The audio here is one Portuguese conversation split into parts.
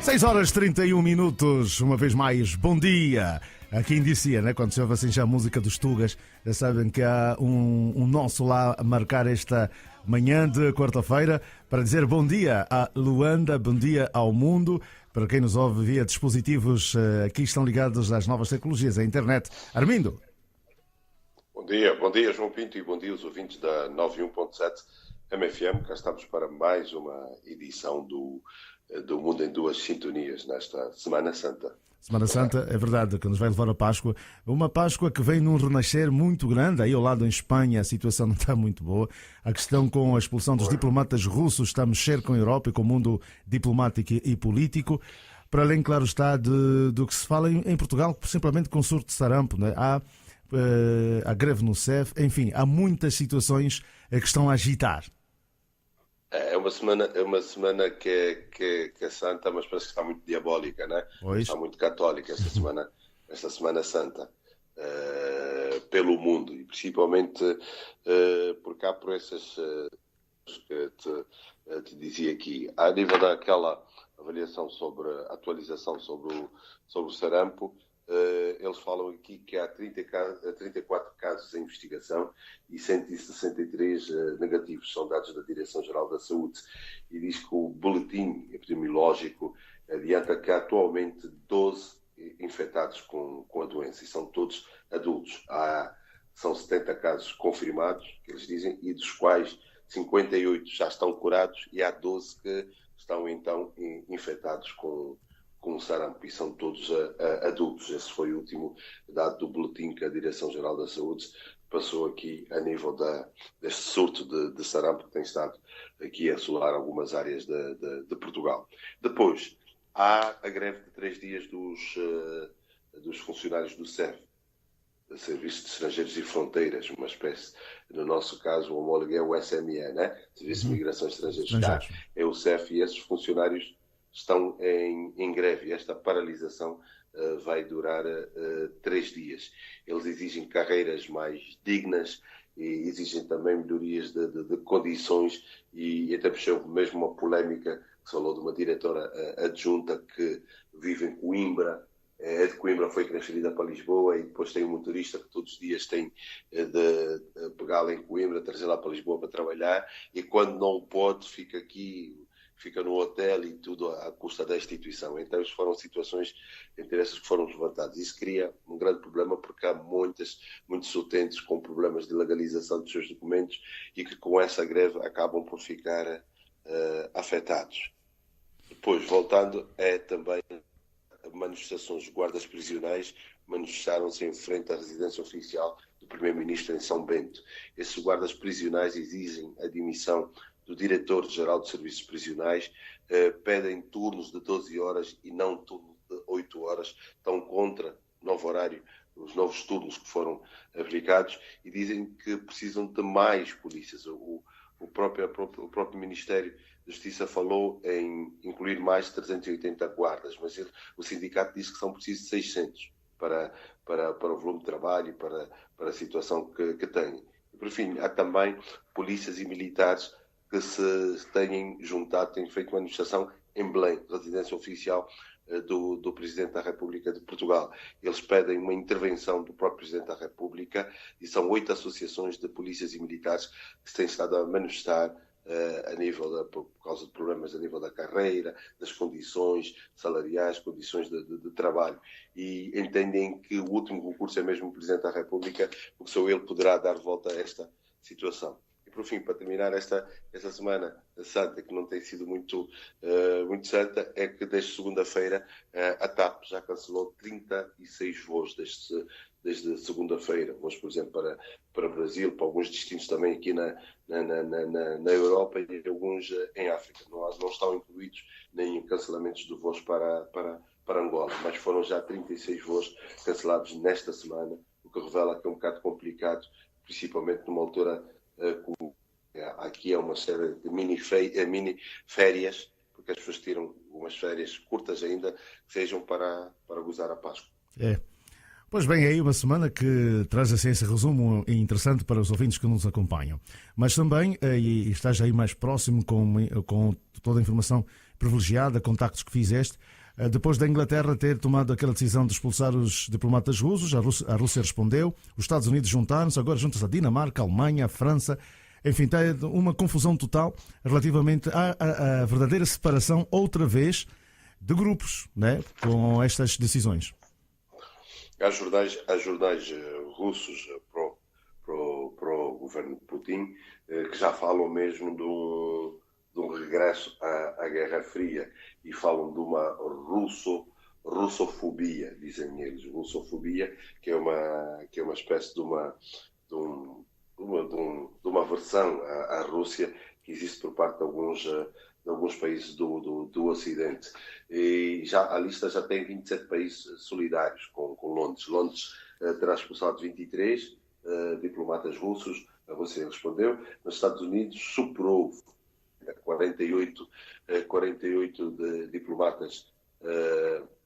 6h31, uma vez mais, bom dia. Aqui em Dicia, né? Quando se ouve assim já a música dos Tugas, já sabem que há um nosso lá a marcar esta manhã de quarta-feira para dizer bom dia a Luanda, bom dia ao mundo. Para quem nos ouve via dispositivos aqui estão ligados às novas tecnologias, à internet. Armindo. Bom dia João Pinto e bom dia aos ouvintes da 91.7 MFM. Cá estamos para mais uma edição do Mundo em Duas Sintonias nesta Semana Santa. Semana Santa, é verdade, que nos vai levar a Páscoa. Uma Páscoa que vem num renascer muito grande. Aí ao lado em Espanha a situação não está muito boa. A questão com a expulsão dos diplomatas russos está a mexer com a Europa e com o mundo diplomático e político. Para além, claro está, do que se fala em Portugal, simplesmente com surto de sarampo. Não é? Há a greve no CEF, enfim, há muitas situações que estão a agitar. É uma semana que é santa, mas parece que está muito diabólica, né? Está muito católica esta semana santa, pelo mundo e principalmente por cá, por essas que te dizia aqui, a nível daquela avaliação a atualização sobre o sarampo. Eles falam aqui que há 34 casos em investigação e 163 negativos, são dados da Direção-Geral da Saúde, e diz que o boletim epidemiológico adianta que há atualmente 12 infectados com a doença e são todos adultos. São 70 casos confirmados, que eles dizem, e dos quais 58 já estão curados e há 12 que estão então infectados com sarampo e são todos adultos. Esse foi o último dado do boletim que a Direção-Geral da Saúde passou aqui a nível deste surto de sarampo que tem estado aqui a assolar algumas áreas de Portugal. Depois, há a greve de 3 dias dos funcionários do CEF, Serviço de Estrangeiros e Fronteiras, uma espécie, no nosso caso, o homólogo é o SME, né? Serviço de Migração e Estrangeiros. Cá é o CEF e esses funcionários estão em greve. Esta paralisação vai durar 3 dias. Eles exigem carreiras mais dignas e exigem também melhorias de condições e até puxou mesmo uma polémica que se falou de uma diretora adjunta que vive em Coimbra. É de Coimbra, foi transferida para Lisboa e depois tem um motorista que todos os dias tem de pegá-la em Coimbra, trazê-la para Lisboa para trabalhar e quando não pode fica no hotel e tudo à custa da instituição. Então, isso foram situações entre essas que foram levantadas. Isso cria um grande problema porque há muitos utentes com problemas de legalização dos seus documentos e que com essa greve acabam por ficar afetados. Depois, voltando, também manifestações de guardas prisionais manifestaram-se em frente à residência oficial do Primeiro-Ministro em São Bento. Esses guardas prisionais exigem a demissão do Diretor-Geral de Serviços Prisionais, pedem turnos de 12 horas e não turnos de 8 horas, estão contra o novo horário, os novos turnos que foram aplicados e dizem que precisam de mais polícias. O próprio Ministério da Justiça falou em incluir mais de 380 guardas, mas o sindicato diz que são precisos 600 para o volume de trabalho e para a situação que têm. Por fim, há também polícias e militares que se têm juntado, têm feito uma manifestação em Belém, residência oficial do Presidente da República de Portugal. Eles pedem uma intervenção do próprio Presidente da República e são 8 associações de polícias e militares que se têm estado a manifestar por causa de problemas a nível da carreira, das condições salariais, condições de trabalho. E entendem que o último concurso é mesmo o Presidente da República, porque só ele poderá dar volta a esta situação. E, por fim, para terminar esta semana santa, que não tem sido muito santa, é que desde segunda-feira a TAP já cancelou 36 voos desde segunda-feira. Voos, por exemplo, para o Brasil, para alguns destinos também aqui na Europa e alguns em África. Não estão incluídos nem em cancelamentos de voos para Angola, mas foram já 36 voos cancelados nesta semana, o que revela que é um bocado complicado, principalmente numa altura como aqui é uma série de mini férias, porque as pessoas tiram umas férias curtas ainda, que sejam para gozar a Páscoa. Pois bem, é aí uma semana que traz assim esse resumo interessante para os ouvintes que nos acompanham. Mas também, e estás aí mais próximo com toda a informação privilegiada, contactos que fizeste, depois da Inglaterra ter tomado aquela decisão de expulsar os diplomatas russos. A Rússia respondeu, os Estados Unidos juntaram-se, agora juntam-se a Dinamarca, a Alemanha, a França. Enfim, está uma confusão total relativamente à verdadeira separação, outra vez, de grupos, né, com estas decisões. Há jornais russos pro governo de Putin que já falam mesmo de um regresso à Guerra Fria e falam de uma russofobia, dizem eles, russofobia, que é uma espécie de uma aversão à Rússia que existe por parte de alguns países do Ocidente. E a lista já tem 27 países solidários com Londres. Londres terá expulsado 23 diplomatas russos, a Rússia respondeu. Nos Estados Unidos superou 48 diplomatas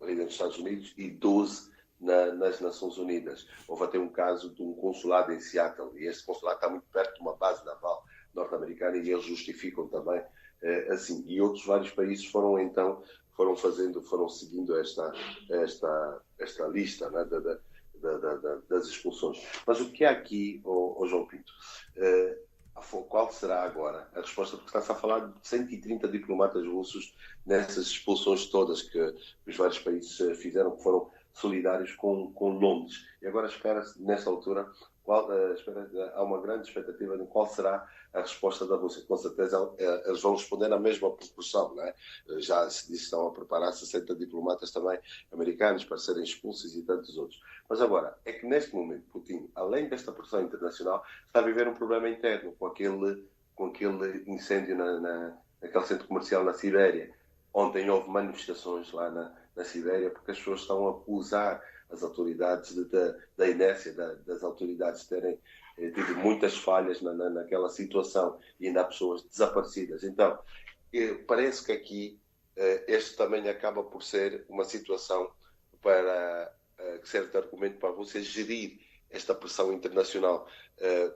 ali nos Estados Unidos e 12 nas Nações Unidas. Houve até um caso de um consulado em Seattle, e este consulado está muito perto de uma base naval norte-americana, e eles justificam também assim. E outros vários países foram seguindo esta lista, né, das expulsões. Mas o que há aqui, João Pinto, qual será agora a resposta? Porque está-se a falar de 130 diplomatas russos nessas expulsões todas que os vários países fizeram, que foram solidários com Londres. E agora espera-se, nesta altura, há uma grande expectativa de qual será a resposta da Rússia. Com certeza eles vão responder na mesma proporção, não é? Já se diz que estão a preparar 60 diplomatas também americanos para serem expulsos e tantos outros. Mas agora, é que neste momento Putin, além desta pressão internacional, está a viver um problema interno com aquele incêndio naquele centro comercial na Sibéria. Ontem houve manifestações lá na Sibéria porque as pessoas estão a acusar as autoridades da inércia das autoridades terem tido muitas falhas naquela situação, e ainda há pessoas desaparecidas. Então, parece que aqui este também acaba por ser uma situação que serve de argumento para a Rússia gerir esta pressão internacional.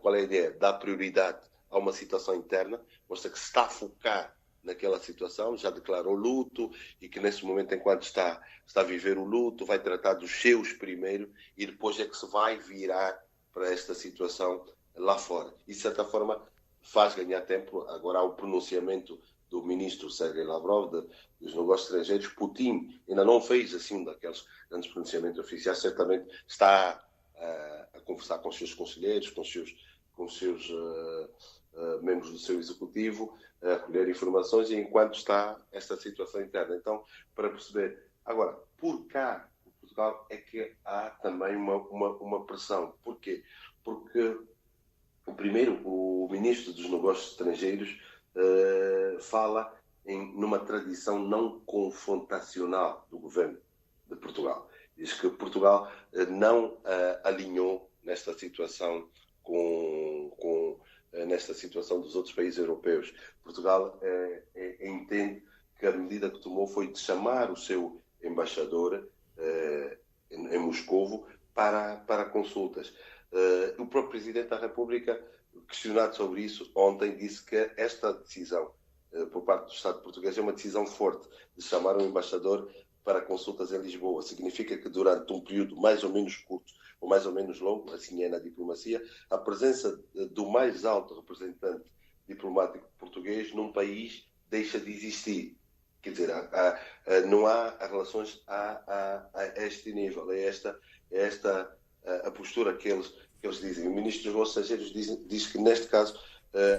Qual é a ideia? Dar prioridade a uma situação interna, mostra que se está a focar naquela situação, já declarou luto, e que nesse momento, enquanto está a viver o luto, vai tratar dos seus primeiro, e depois é que se vai virar para esta situação lá fora. E, de certa forma, faz ganhar tempo. Agora há o pronunciamento do ministro Sergei Lavrov dos negócios estrangeiros. Putin ainda não fez assim um daqueles grandes pronunciamentos oficiais, certamente está a conversar com os seus conselheiros, com os seus membros do seu executivo, a recolher informações, e enquanto está esta situação interna. Então, para perceber. Agora, por cá, em Portugal, é que há também uma pressão. Porquê? Porque, primeiro, o ministro dos Negócios Estrangeiros fala numa tradição não confrontacional do governo de Portugal. Diz que Portugal não alinhou nesta situação nesta situação dos outros países europeus. Portugal entende que a medida que tomou foi de chamar o seu embaixador em Moscovo para consultas. O próprio Presidente da República, questionado sobre isso, ontem disse que esta decisão por parte do Estado português é uma decisão forte de chamar um embaixador para consultas em Lisboa. Significa que durante um período mais ou menos curto ou mais ou menos longo, assim é na diplomacia, a presença do mais alto representante diplomático português num país deixa de existir. Quer dizer, não há relações a este nível. É esta a postura que eles dizem. O Ministro dos Negócios Estrangeiros diz que, neste caso,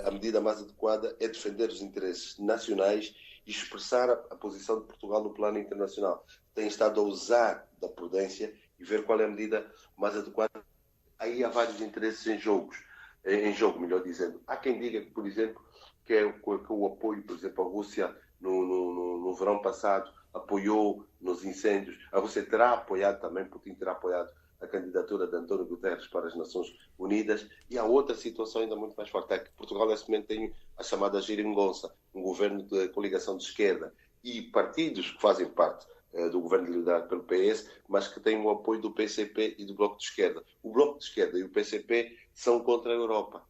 a medida mais adequada é defender os interesses nacionais e expressar a posição de Portugal no plano internacional. Tem estado a usar da prudência e ver qual é a medida mais adequada. Aí há vários interesses em jogo, melhor dizendo. Há quem diga, por exemplo, que o apoio, por exemplo, a Rússia no verão passado apoiou nos incêndios. A Rússia terá apoiado também, Putin terá apoiado a candidatura de António Guterres para as Nações Unidas. E há outra situação ainda muito mais forte, é que Portugal neste momento tem a chamada geringonça, um governo de coligação de esquerda, e partidos que fazem parte do governo liderado pelo PS, mas que têm o apoio do PCP e do Bloco de Esquerda. O Bloco de Esquerda e o PCP são contra a Europa.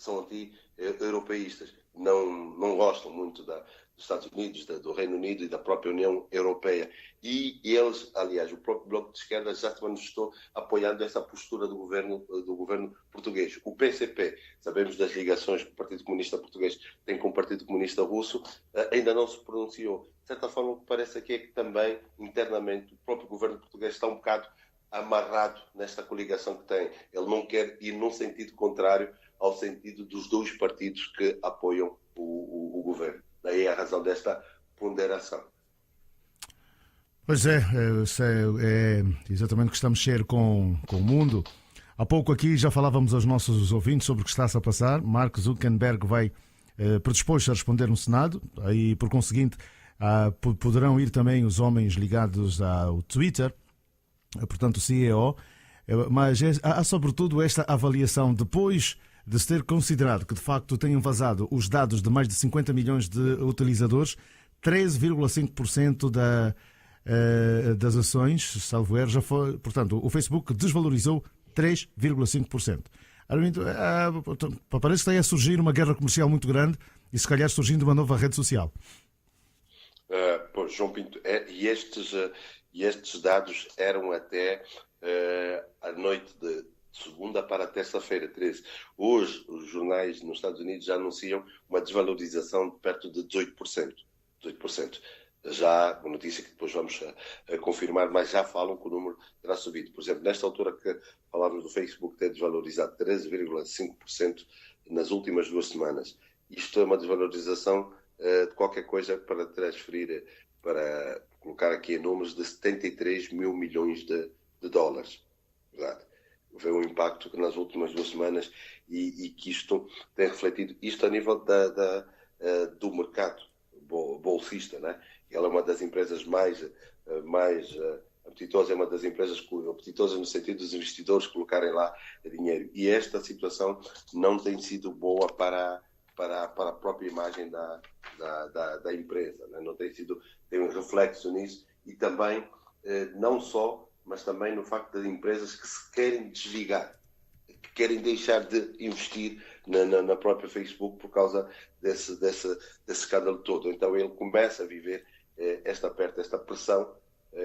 são anti-europeístas. Não gostam muito dos Estados Unidos, do Reino Unido e da própria União Europeia. E eles, aliás, o próprio Bloco de Esquerda já se manifestou apoiando essa postura do governo português. O PCP, sabemos das ligações que o Partido Comunista Português tem com o Partido Comunista Russo, ainda não se pronunciou. De certa forma, o que parece aqui é que também, internamente, o próprio governo português está um bocado amarrado nesta coligação que tem. Ele não quer ir num sentido contrário ao sentido dos dois partidos que apoiam o governo. Daí a razão desta ponderação. Pois é exatamente o que estamos a mexer com o mundo. Há pouco aqui já falávamos aos nossos ouvintes sobre o que está-se a passar. Mark Zuckerberg vai predisposto a responder no Senado, aí por conseguinte poderão ir também os homens ligados ao Twitter, portanto o CEO, mas há sobretudo esta avaliação depois de se ter considerado que de facto tenham vazado os dados de mais de 50 milhões de utilizadores, 13,5% das ações, salvo erro, já foi, portanto, o Facebook desvalorizou 3,5%. Parece que está a surgir uma guerra comercial muito grande e se calhar surgindo uma nova rede social. Pois, João Pinto, e estes dados eram até à noite de segunda para terça-feira, 13. Hoje, os jornais nos Estados Unidos já anunciam uma desvalorização de perto de 18%. 18%. Já, uma notícia que depois vamos confirmar, mas já falam que o número terá subido. Por exemplo, nesta altura que falávamos do Facebook ter desvalorizado 13,5% nas últimas 2 semanas. Isto é uma desvalorização de qualquer coisa para transferir, para colocar aqui em números de 73 mil milhões de dólares. Verdade? Houve um impacto que nas últimas 2 semanas e que isto tem refletido isto a nível do mercado bolsista, né? Ela é uma das empresas mais apetitosas, é uma das empresas apetitosas no sentido dos investidores colocarem lá dinheiro. E esta situação não tem sido boa para a própria imagem da empresa, né? Não tem um reflexo nisso e também, não só, mas também no facto das empresas que se querem desligar, que querem deixar de investir na própria Facebook por causa desse escândalo todo. Então ele começa a viver esta pressão.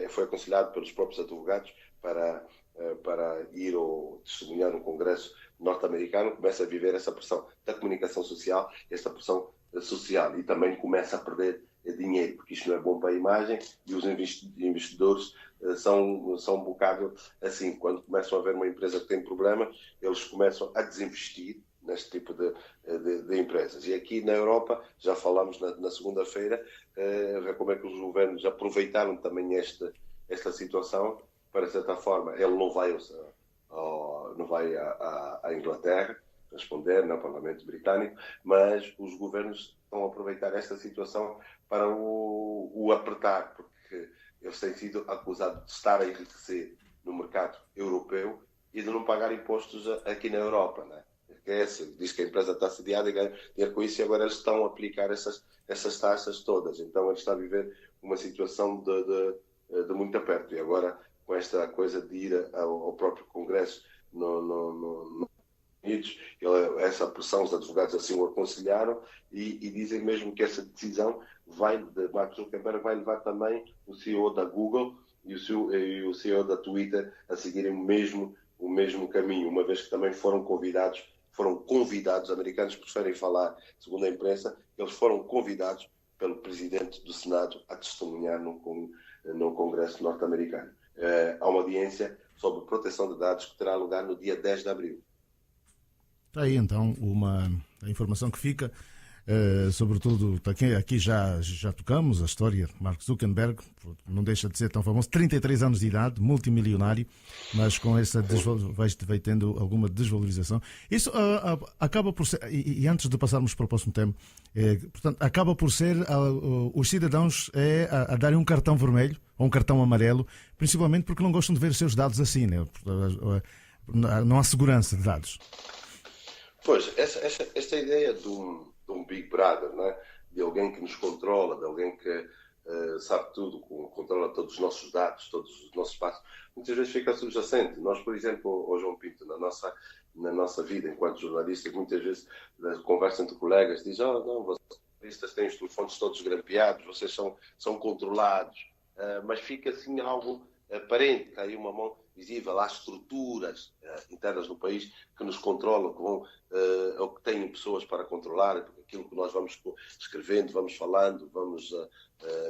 Foi aconselhado pelos próprios advogados para ir ou testemunhar no Congresso norte-americano, começa a viver essa pressão da comunicação social, esta pressão social, e também começa a perder dinheiro, porque isto não é bom para a imagem e os investidores são um bocado assim, quando começam a ver uma empresa que tem problema, eles começam a desinvestir neste tipo de empresas. E aqui na Europa, já falámos na segunda-feira, ver como é que os governos aproveitaram também esta situação para, de certa forma, ele não vai à Inglaterra responder no Parlamento Britânico, mas os governos estão a aproveitar esta situação para o apertar, porque eles têm sido acusados de estar a enriquecer no mercado europeu e de não pagar impostos aqui na Europa, né? Diz que a empresa está sediada e ganha dinheiro com isso e agora eles estão a aplicar essas taxas todas. Então ele está a viver uma situação de muito aperto. E agora, com esta coisa de ir ao próprio Congresso nos Unidos, essa pressão, os advogados assim o aconselharam e dizem mesmo que essa decisão de Mark Zuckerberg vai levar também o CEO da Google e o CEO da Twitter a seguirem o mesmo caminho, uma vez que também foram convidados, os americanos preferem falar, segundo a imprensa, eles foram convidados pelo presidente do Senado a testemunhar no Congresso norte-americano. Há uma audiência sobre proteção de dados que terá lugar no dia 10 de abril. Está aí então a informação que fica, sobretudo aqui já tocamos a história de Mark Zuckerberg, não deixa de ser tão famoso, 33 anos de idade, multimilionário, mas com essa vai tendo alguma desvalorização. Isso acaba por ser, e antes de passarmos para o próximo tema, portanto, acaba por ser os cidadãos a darem um cartão vermelho ou um cartão amarelo, principalmente porque não gostam de ver os seus dados assim, né? Não há segurança de dados. Pois, esta ideia de um Big Brother, não é? De alguém que nos controla, de alguém que sabe tudo, controla todos os nossos dados, todos os nossos passos, muitas vezes fica subjacente. Nós, por exemplo, João Pinto, na na nossa vida enquanto jornalistas. Muitas vezes, na conversa entre colegas, dizem: oh, não, vocês jornalistas têm os telefones todos grampeados, vocês são controlados. Mas fica assim algo aparente, que há aí uma mão visível. Há estruturas internas no país que nos controlam, que vão, ou que têm pessoas para controlar, porque aquilo que nós vamos escrevendo, vamos falando, vamos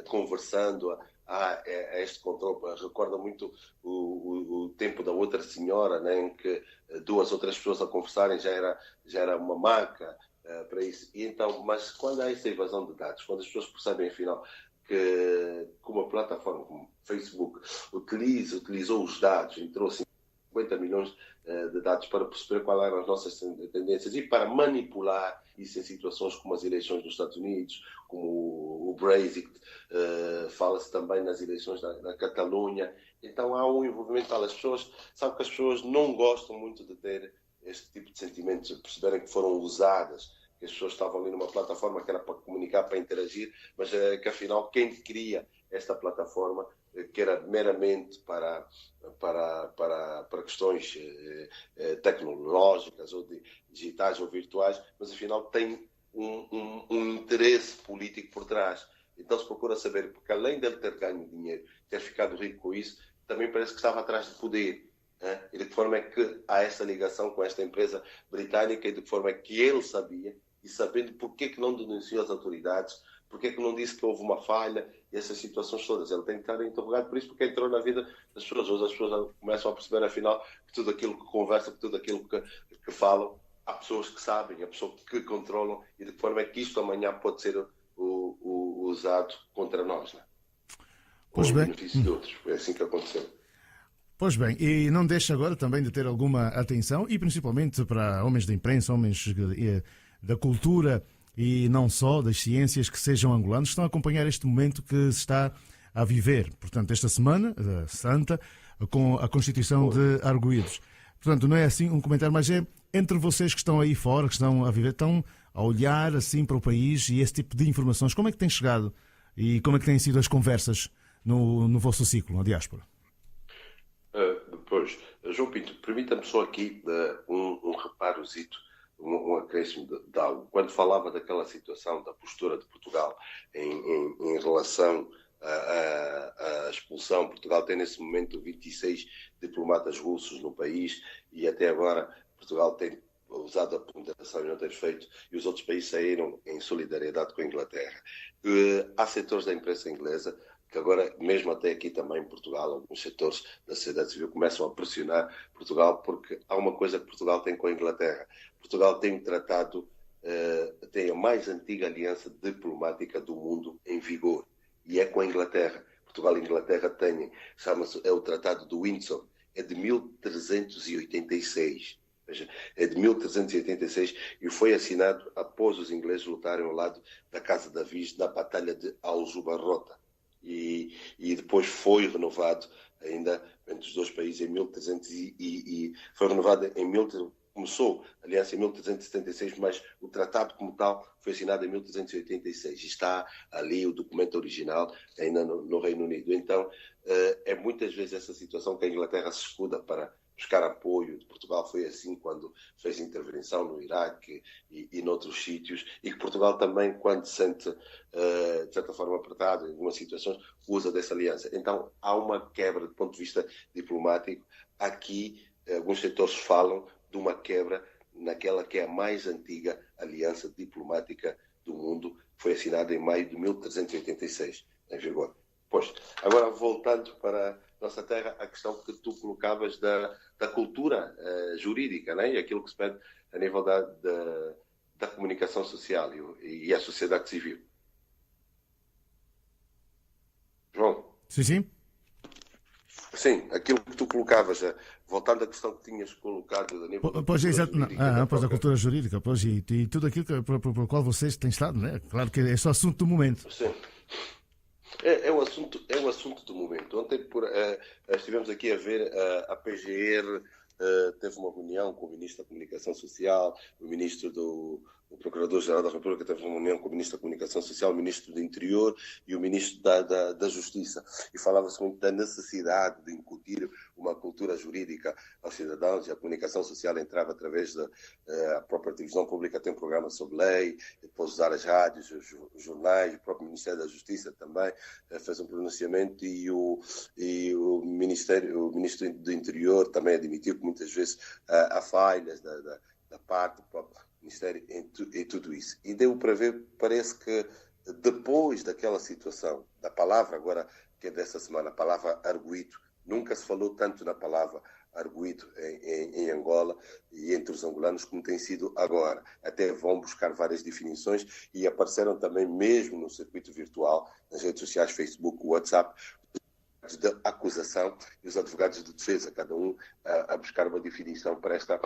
conversando, há este controle. Recorda muito o tempo da outra senhora, né, em que duas ou três pessoas a conversarem já era uma marca para isso. E então, mas quando há essa invasão de dados, quando as pessoas percebem, afinal, que uma plataforma como Facebook utilizou os dados, entrou 50 milhões de dados para perceber quais eram as nossas tendências e para manipular isso em situações como as eleições nos Estados Unidos, como o Brexit, fala-se também nas eleições da Catalunha. Então há um envolvimento tal. As pessoas, sabe que as pessoas não gostam muito de ter este tipo de sentimentos, de perceberem que foram usadas, que as pessoas estavam ali numa plataforma que era para comunicar, para interagir, mas que afinal quem cria esta plataforma, que era meramente para questões tecnológicas ou digitais ou virtuais, mas afinal tem um interesse político por trás. Então se procura saber, porque além dele ter ganho dinheiro, ter ficado rico com isso, também parece que estava atrás de poder. E de que forma é que há essa ligação com esta empresa britânica e de que forma é que ele sabia, e sabendo porque que não denunciou as autoridades, porque que não disse que houve uma falha e essas situações todas. Ele tem que estar interrogado por isso, porque entrou na vida das pessoas. Hoje as pessoas começam a perceber, afinal, que tudo aquilo que conversam, que tudo aquilo que falam, há pessoas que sabem, há pessoas que controlam, e de que forma é que isto amanhã pode ser usado contra nós, né? Pois bem. Benefício de outros. Foi assim que aconteceu. Pois bem, e não deixa agora também de ter alguma atenção, e principalmente para homens da imprensa, homens da cultura e não só, das ciências, que sejam angolanos, estão a acompanhar este momento que se está a viver. Portanto, esta semana, santa, com a Constituição de Arguidos. Portanto, não é assim um comentário, mas é entre vocês que estão aí fora, que estão a viver, estão a olhar assim para o país e esse tipo de informações. Como é que tem chegado e como é que têm sido as conversas no vosso ciclo, na diáspora? Pois, João Pinto, permita-me só aqui um reparozito, um acréscimo de algo. Quando falava daquela situação, da postura de Portugal em relação à expulsão, Portugal tem nesse momento 26 diplomatas russos no país e até agora Portugal tem usado a ponderação e não ter feito, e os outros países saíram em solidariedade com a Inglaterra. Há setores da imprensa inglesa que agora, mesmo até aqui também em Portugal, alguns setores da sociedade civil começam a pressionar Portugal, porque há uma coisa que Portugal tem com a Inglaterra. Portugal tem um tratado, tem a mais antiga aliança diplomática do mundo em vigor, e é com a Inglaterra. Portugal e a Inglaterra têm, é o Tratado de Windsor, é de 1386. Veja, é de 1386 e foi assinado após os ingleses lutarem ao lado da Casa da Viz na Batalha de Aljubarrota. E depois foi renovado ainda entre os dois países em 1300 e foi renovado começou, aliás, em 1376, mas o tratado como tal foi assinado em 1386. Está ali o documento original ainda no Reino Unido. Então, é muitas vezes essa situação que a Inglaterra se escuda para buscar apoio de Portugal. Foi assim quando fez intervenção no Iraque e noutros sítios, e que Portugal também, quando se sente de certa forma apertado em algumas situações, usa dessa aliança. Então há uma quebra do ponto de vista diplomático. Aqui alguns setores falam de uma quebra naquela que é a mais antiga aliança diplomática do mundo, que foi assinada em maio de 1386, em vigor. Pois, agora voltando para nossa terra, a questão que tu colocavas da cultura jurídica, né? E aquilo que se pede a nível da comunicação social e a sociedade civil. João? Sim. Sim, aquilo que tu colocavas, voltando à questão que tinhas colocado a nível pois é, exato, pois da cultura jurídica, pois, e tudo aquilo para o qual vocês têm estado, né? Claro que é só assunto do momento. Sim. É o assunto do momento. Ontem estivemos aqui a ver a PGR teve uma reunião com o Ministro da Comunicação Social, o Ministro o Procurador-Geral da República teve uma reunião com o Ministro da Comunicação Social, o Ministro do Interior e o Ministro da Justiça. E falava-se muito da necessidade de incutir uma cultura jurídica aos cidadãos, e a comunicação social entrava através da própria televisão pública, tem um programa sobre lei, depois usar as rádios, os jornais, o próprio Ministério da Justiça também fez um pronunciamento, e o Ministro do Interior também admitiu que muitas vezes há falhas da parte do próprio Ministério em tudo isso. E deu para ver, parece que depois daquela situação, da palavra agora que é dessa semana, a palavra arguido, nunca se falou tanto na palavra arguido em Angola e entre os angolanos como tem sido agora. Até vão buscar várias definições e apareceram também mesmo no circuito virtual, nas redes sociais, Facebook, WhatsApp, de acusação e os advogados de defesa, cada um a buscar uma definição para esta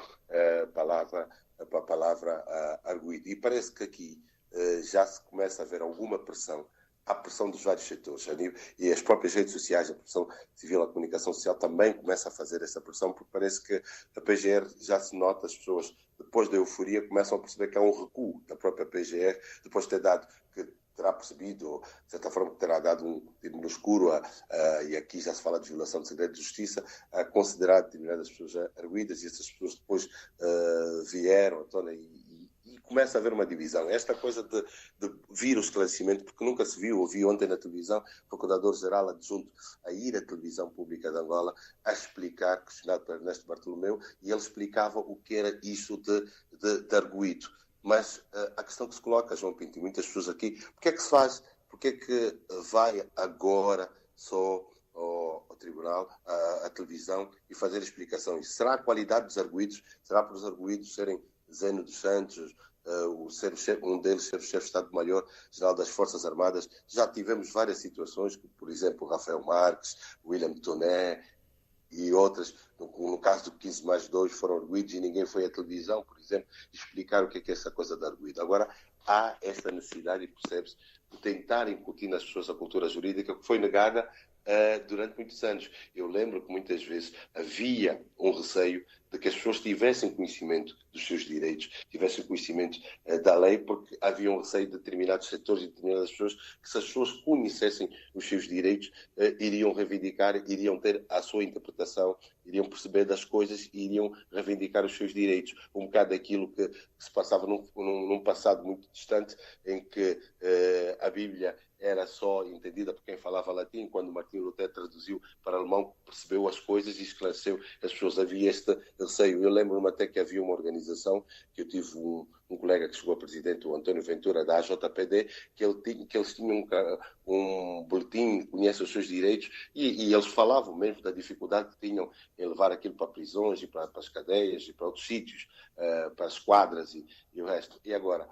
palavra, para a palavra arguido. E parece que aqui já se começa a ver alguma pressão, a pressão dos vários setores, e as próprias redes sociais, a pressão civil, a comunicação social também começa a fazer essa pressão, porque parece que a PGR já se nota, as pessoas, depois da euforia, começam a perceber que há um recuo da própria PGR, depois de ter dado que terá percebido, ou de certa forma terá dado um tiro no escuro, e aqui já se fala de violação de segredo de justiça, a considerar determinadas pessoas arguidas, e essas pessoas depois vieram à tona e começa a haver uma divisão. Esta coisa de vir o esclarecimento, porque nunca se viu, ouvi ontem na televisão, o Procurador-Geral adjunto a ir à televisão pública de Angola a explicar, questionado por Ernesto Bartolomeu, e ele explicava o que era isso de arguido. Mas a questão que se coloca, João Pinto, e muitas pessoas aqui, porque é que se faz, porque é que vai agora só ao tribunal, à televisão, e fazer explicação? Será a qualidade dos arguidos? Será por os arguidos serem Zeno dos Santos, um deles ser o chefe de Estado-Maior-Geral das Forças Armadas? Já tivemos várias situações, por exemplo, Rafael Marques, William Toné e outras, no caso do 15+2, foram arguidos e ninguém foi à televisão, por exemplo, explicar o que é essa coisa de arguido. Agora, há esta necessidade, e percebe-se, de tentar incutir nas pessoas a cultura jurídica que foi negada durante muitos anos. Eu lembro que muitas vezes havia um receio de que as pessoas tivessem conhecimento dos seus direitos, tivessem conhecimento da lei, porque havia um receio de determinados setores e de determinadas pessoas que, se as pessoas conhecessem os seus direitos, iriam reivindicar, iriam ter a sua interpretação, iriam perceber das coisas e iriam reivindicar os seus direitos. Um bocado daquilo que se passava num passado muito distante, em que a Bíblia era só entendida por quem falava latim, quando Martinho Lutero traduziu para alemão, percebeu as coisas e esclareceu as pessoas. Havia este receio. Eu lembro-me até que havia uma organização, que eu tive um colega que chegou a presidente, o António Ventura, da AJPD, que eles tinham um boletim, conhece os seus direitos, e eles falavam mesmo da dificuldade que tinham em levar aquilo para prisões e para as cadeias e para outros sítios, para as quadras e o resto. E agora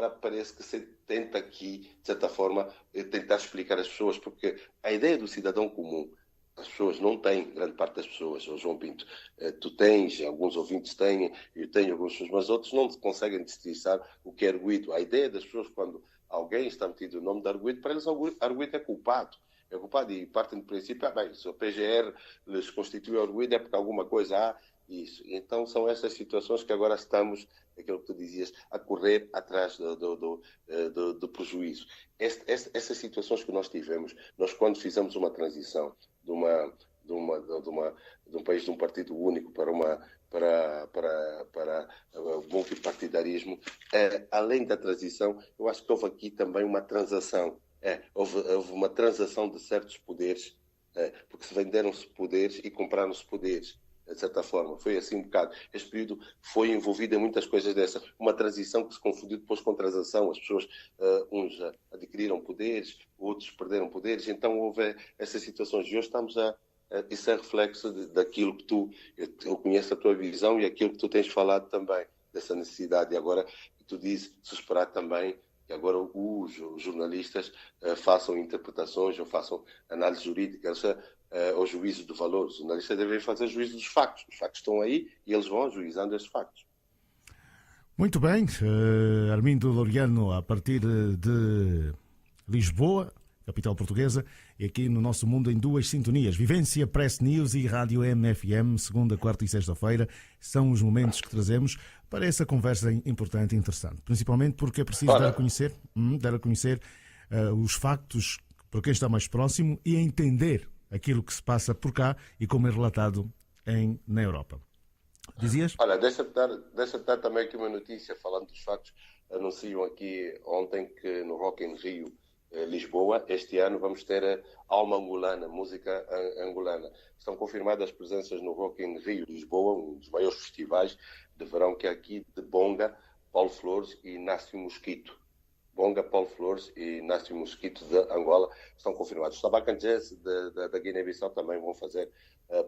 parece que se tenta aqui, de certa forma, tentar explicar às pessoas, porque a ideia do cidadão comum, as pessoas não têm, grande parte das pessoas, João Pinto, tu tens, alguns ouvintes têm, eu tenho alguns pessoas, mas outros não conseguem distinguir o que é arguido. A ideia das pessoas, quando alguém está metido o nome de arguido, para eles arguido é culpado. É culpado, e partem do princípio, bem, se o PGR lhes constitui arguido é porque alguma coisa há. Isso. Então são essas situações que agora estamos, aquilo que tu dizias, a correr atrás do prejuízo. Essas situações que nós tivemos, nós quando fizemos uma transição de um país de um partido único para o multipartidarismo, além da transição, eu acho que houve aqui também uma transação. Houve uma transação de certos poderes, porque se venderam-se poderes e compraram-se poderes. De certa forma, foi assim um bocado. Este período foi envolvido em muitas coisas dessa. Uma transição que se confundiu depois com transação. As pessoas, uns adquiriram poderes, outros perderam poderes. Então houve essas situações. E hoje estamos isso é reflexo daquilo que eu conheço a tua visão e aquilo que tu tens falado também, dessa necessidade. E agora, tu dizes, se esperar também que agora os jornalistas façam interpretações ou façam análise jurídica, ao juízo do valor. Os jornalistas devem fazer juízo dos factos. Os factos estão aí e eles vão ajuizando esses factos. Muito bem. Armindo Laureano, a partir de Lisboa, capital portuguesa, e aqui no nosso mundo em duas sintonias. Vivência Press News e Rádio MFM, segunda, quarta e sexta-feira, são os momentos que trazemos para essa conversa importante e interessante. Principalmente porque é preciso dar a conhecer os factos por quem está mais próximo e entender aquilo que se passa por cá e como é relatado na Europa. Dizias? Olha, deixa-me dar também aqui uma notícia, falando dos factos. Anunciam aqui ontem que no Rock in Rio, Lisboa, este ano vamos ter Alma Angolana, música angolana. Estão confirmadas as presenças no Rock in Rio, Lisboa, um dos maiores festivais de verão que é aqui, de Bonga, Paulo Flores e Inácio Mosquito. Bonga, Paulo Flores e Inácio Mosquito de Angola estão confirmados. Os Tabacan Jazz da Guiné-Bissau também vão fazer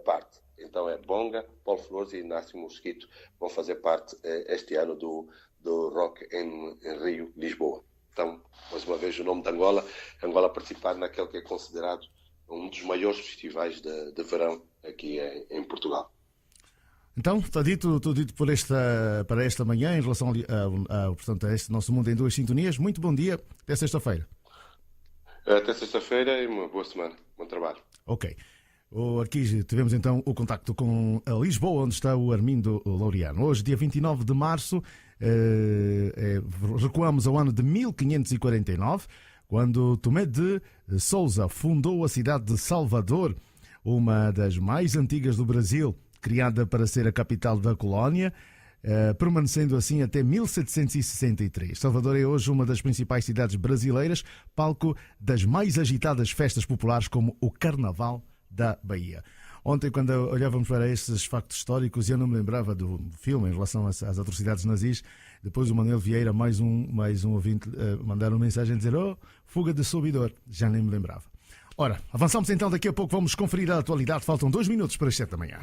parte. Então é Bonga, Paulo Flores e Inácio Mosquito vão fazer parte este ano do Rock em Rio, Lisboa. Então, mais uma vez, o nome de Angola participar naquele que é considerado um dos maiores festivais de verão aqui em Portugal. Então, está dito para esta manhã em relação portanto, a este nosso mundo em duas sintonias. Muito bom dia, até sexta-feira. Até sexta-feira e uma boa semana. Bom trabalho. Ok. Aqui tivemos então o contacto com a Lisboa, onde está o Armindo Laureano. Hoje, dia 29 de março, recuamos ao ano de 1549, quando Tomé de Sousa fundou a cidade de Salvador, uma das mais antigas do Brasil, criada para ser a capital da colónia, permanecendo assim até 1763. Salvador é hoje uma das principais cidades brasileiras, palco das mais agitadas festas populares como o Carnaval da Bahia. Ontem, quando olhávamos para estes factos históricos, eu não me lembrava do filme em relação às atrocidades nazis. Depois o Manuel Vieira, mais um ouvinte, mandaram uma mensagem a dizer: fuga de subidor. Já nem me lembrava. Ora, avançamos então, daqui a pouco vamos conferir a atualidade. Faltam 2 minutos para as 7 da manhã.